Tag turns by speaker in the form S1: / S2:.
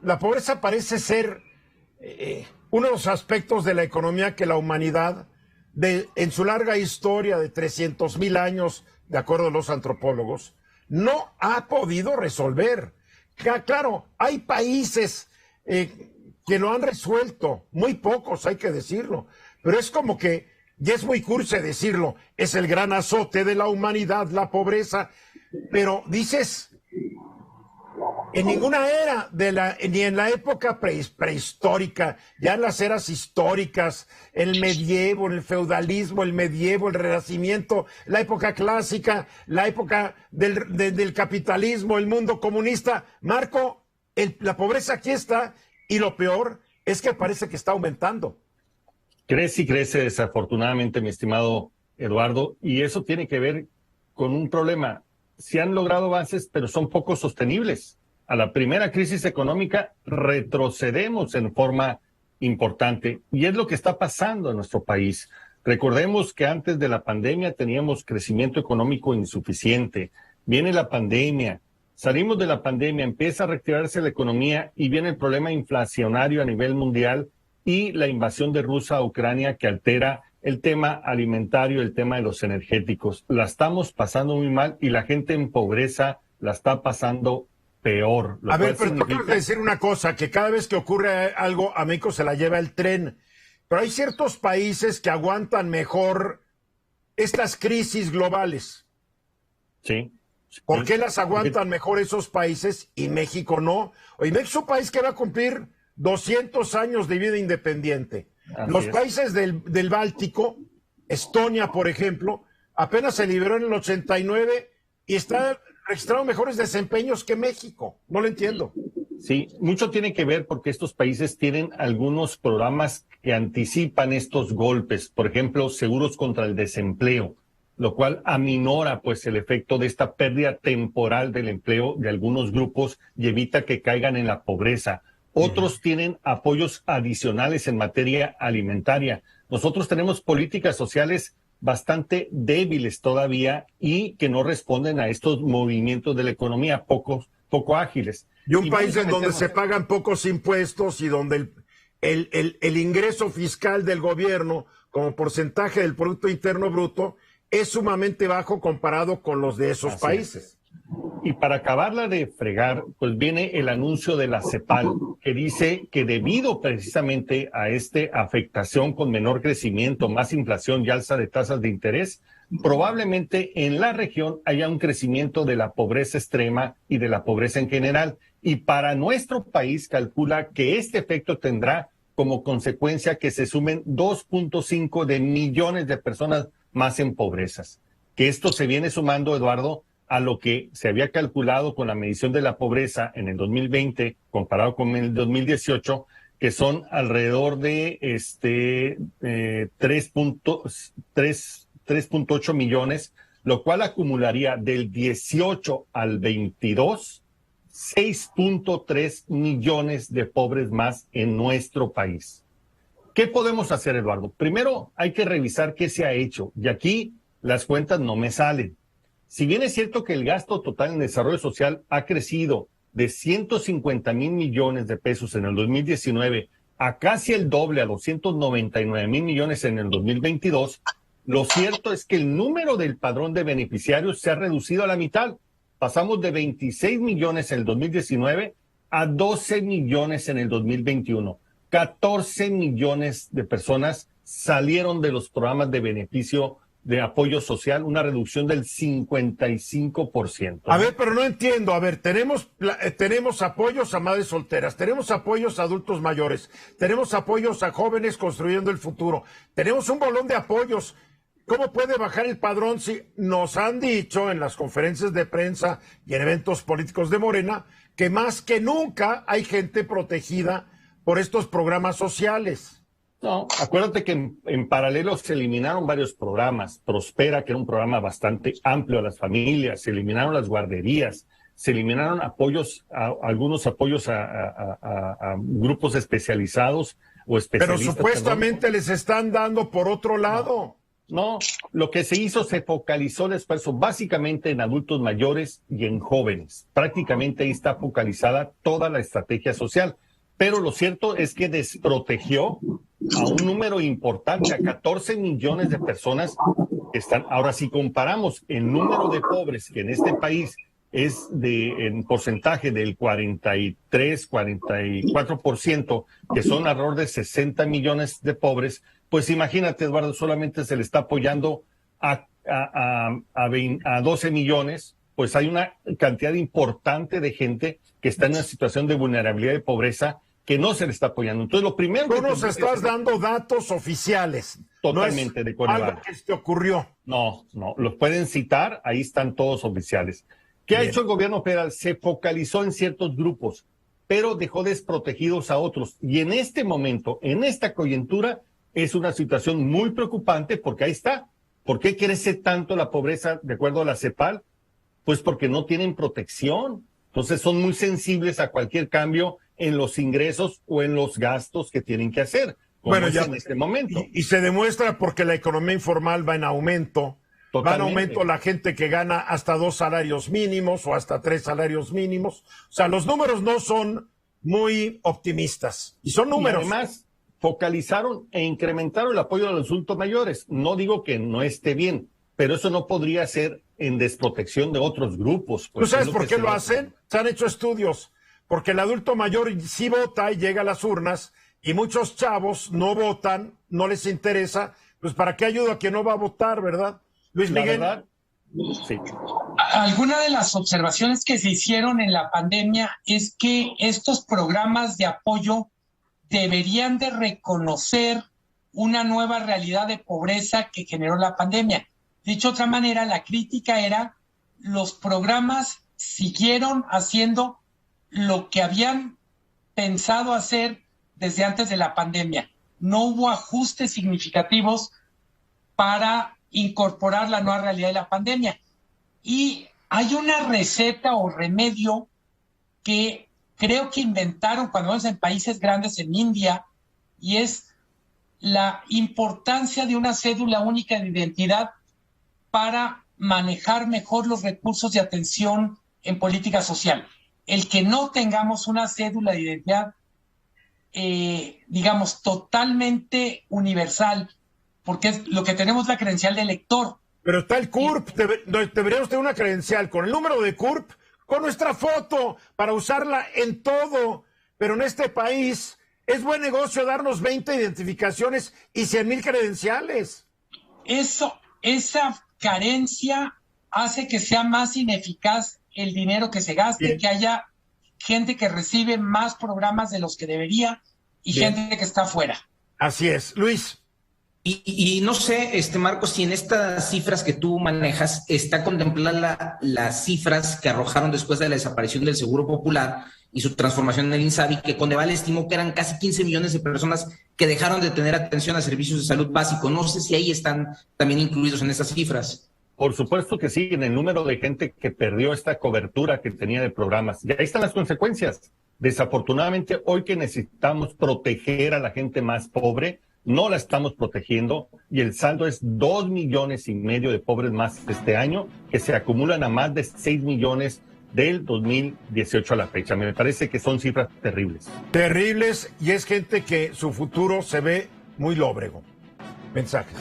S1: la pobreza parece ser uno de los aspectos de la economía que la humanidad, en su larga historia de 300,000 años, de acuerdo a los antropólogos, no ha podido resolver. Claro, hay países que lo han resuelto, muy pocos, hay que decirlo, pero es como que, ya es muy cursi decirlo, es el gran azote de la humanidad, la pobreza, pero dices, en ninguna era, ni en la época prehistórica, ya en las eras históricas, el medievo, el feudalismo, el medievo, el renacimiento, la época clásica, la época del capitalismo, el mundo comunista. Marco, la pobreza aquí está, y lo peor es que parece que está aumentando.
S2: Crece y crece, desafortunadamente, mi estimado Eduardo, y eso tiene que ver con un problema. Se han logrado avances, pero son poco sostenibles. A la primera crisis económica retrocedemos en forma importante, y es lo que está pasando en nuestro país. Recordemos que antes de la pandemia teníamos crecimiento económico insuficiente. Viene la pandemia, salimos de la pandemia, empieza a reactivarse la economía y viene el problema inflacionario a nivel mundial y la invasión de Rusia a Ucrania, que altera el tema alimentario, el tema de los energéticos. La estamos pasando muy mal y la gente en pobreza la está pasando peor.
S1: A ver, pero tengo que decir una cosa, que cada vez que ocurre algo, a México se la lleva el tren. Pero hay ciertos países que aguantan mejor estas crisis globales.
S2: Sí.
S1: ¿Por qué las aguantan mejor esos países y México no? Oye, México es un país que va a cumplir 200 años de vida independiente. Los países del Báltico, Estonia, por ejemplo, apenas se liberó en el 89 y está registrado mejores desempeños que México. No lo entiendo.
S2: Sí, mucho tiene que ver porque estos países tienen algunos programas que anticipan estos golpes. Por ejemplo, seguros contra el desempleo, lo cual aminora pues el efecto de esta pérdida temporal del empleo de algunos grupos y evita que caigan en la pobreza. Otros tienen apoyos adicionales en materia alimentaria. Nosotros tenemos políticas sociales bastante débiles todavía y que no responden a estos movimientos de la economía poco ágiles.
S1: Y un país en donde se pagan pocos impuestos y donde el ingreso fiscal del gobierno como porcentaje del Producto Interno Bruto es sumamente bajo comparado con los de esos países.
S2: Y para acabarla de fregar, pues viene el anuncio de la CEPAL, que dice que debido precisamente a esta afectación con menor crecimiento, más inflación y alza de tasas de interés, probablemente en la región haya un crecimiento de la pobreza extrema y de la pobreza en general. Y para nuestro país calcula que este efecto tendrá como consecuencia que se sumen 2.5 de millones de personas más en pobrezas. Que esto se viene sumando, Eduardo, a lo que se había calculado con la medición de la pobreza en el 2020 comparado con el 2018, que son alrededor de 3.8 millones, lo cual acumularía del 18 al 22 6.3 millones de pobres más en nuestro país. ¿Qué podemos hacer, Eduardo? Primero hay que revisar qué se ha hecho, y aquí las cuentas no me salen. Si bien es cierto que el gasto total en desarrollo social ha crecido de 150,000 millones de pesos en el 2019 a casi el doble, a 299,000 millones en el 2022, lo cierto es que el número del padrón de beneficiarios se ha reducido a la mitad. Pasamos de 26 millones en el 2019 a 12 millones en el 2021. 14 millones de personas salieron de los programas de beneficio de apoyo social, una reducción del 55%.
S1: A ver, pero no entiendo. A ver, tenemos apoyos a madres solteras, tenemos apoyos a adultos mayores, tenemos apoyos a jóvenes construyendo el futuro, tenemos un bolón de apoyos. ¿Cómo puede bajar el padrón si nos han dicho en las conferencias de prensa y en eventos políticos de Morena que más que nunca hay gente protegida por estos programas sociales?
S2: No, acuérdate que en paralelo se eliminaron varios programas. Prospera, que era un programa bastante amplio a las familias, se eliminaron las guarderías, se eliminaron algunos apoyos a grupos especializados o especialistas.
S1: Pero supuestamente les están dando por otro lado.
S2: No, lo que se hizo, se focalizó el esfuerzo básicamente en adultos mayores y en jóvenes. Prácticamente ahí está focalizada toda la estrategia social. Pero lo cierto es que desprotegió a un número importante, a 14 millones de personas que están. Ahora, si comparamos el número de pobres que en este país es en porcentaje del 43, 44%, que son alrededor de 60 millones de pobres, pues imagínate, Eduardo, solamente se le está apoyando a 12 millones, pues hay una cantidad importante de gente que está en una situación de vulnerabilidad y pobreza que no se le está apoyando. Entonces, lo primero
S1: Tú nos estás dando datos oficiales.
S2: Totalmente,
S1: no
S2: de
S1: es
S2: Coneval.
S1: algo que te ocurrió.
S2: No, los pueden citar, ahí están todos oficiales. ¿Qué ha hecho el gobierno federal? Se focalizó en ciertos grupos, pero dejó desprotegidos a otros. Y en este momento, en esta coyuntura, es una situación muy preocupante porque ahí está. ¿Por qué crece tanto la pobreza de acuerdo a la CEPAL? Pues porque no tienen protección. Entonces son muy sensibles a cualquier cambio en los ingresos o en los gastos que tienen que hacer, como
S1: bueno, ya
S2: en este momento.
S1: Y se demuestra porque la economía informal va en aumento.
S2: Totalmente.
S1: Va en aumento la gente que gana hasta 2 salarios mínimos o hasta 3 salarios mínimos. O sea, los números no son muy optimistas. Y son números.
S2: Y además, focalizaron e incrementaron el apoyo a los adultos mayores. No digo que no esté bien, pero eso no podría ser en desprotección de otros grupos.
S1: ¿Tú sabes por qué lo hacen? Se han hecho estudios. Porque el adulto mayor sí vota y llega a las urnas y muchos chavos no votan, no les interesa. Pues ¿para qué ayuda a quien no va a votar, verdad? Luis Miguel.
S2: La verdad, sí.
S3: Alguna de las observaciones que se hicieron en la pandemia es que estos programas de apoyo deberían de reconocer una nueva realidad de pobreza que generó la pandemia. Dicho de otra manera, la crítica era los programas siguieron haciendo lo que habían pensado hacer desde antes de la pandemia. No hubo ajustes significativos para incorporar la nueva realidad de la pandemia. Y hay una receta o remedio que creo que inventaron cuando vamos en países grandes, en India, y es la importancia de una cédula única de identidad para manejar mejor los recursos de atención en política social. El que no tengamos una cédula de identidad, digamos, totalmente universal, porque es lo que tenemos la credencial de elector.
S1: Pero está el CURP, deberíamos tener una credencial con el número de CURP, con nuestra foto, para usarla en todo. Pero en este país es buen negocio darnos 20 identificaciones y 100,000 credenciales.
S3: Esa carencia hace que sea más ineficaz el dinero que se gaste, bien, que haya gente que recibe más programas de los que debería y bien, gente que está fuera.
S1: Así es. Luis.
S4: Y no sé, Marcos, si en estas cifras que tú manejas está contemplada las cifras que arrojaron después de la desaparición del Seguro Popular y su transformación en el INSABI, que Coneval estimó que eran casi 15 millones de personas que dejaron de tener atención a servicios de salud básico. No sé si ahí están también incluidos en estas cifras.
S2: Por supuesto que sí, en el número de gente que perdió esta cobertura que tenía de programas. Y ahí están las consecuencias. Desafortunadamente, hoy que necesitamos proteger a la gente más pobre, no la estamos protegiendo y el saldo es 2,5 millones de pobres más este año, que se acumulan a más de 6 millones del 2018 a la fecha. Me parece que son cifras terribles.
S1: Terribles, y es gente que su futuro se ve muy lóbrego. Mensajes.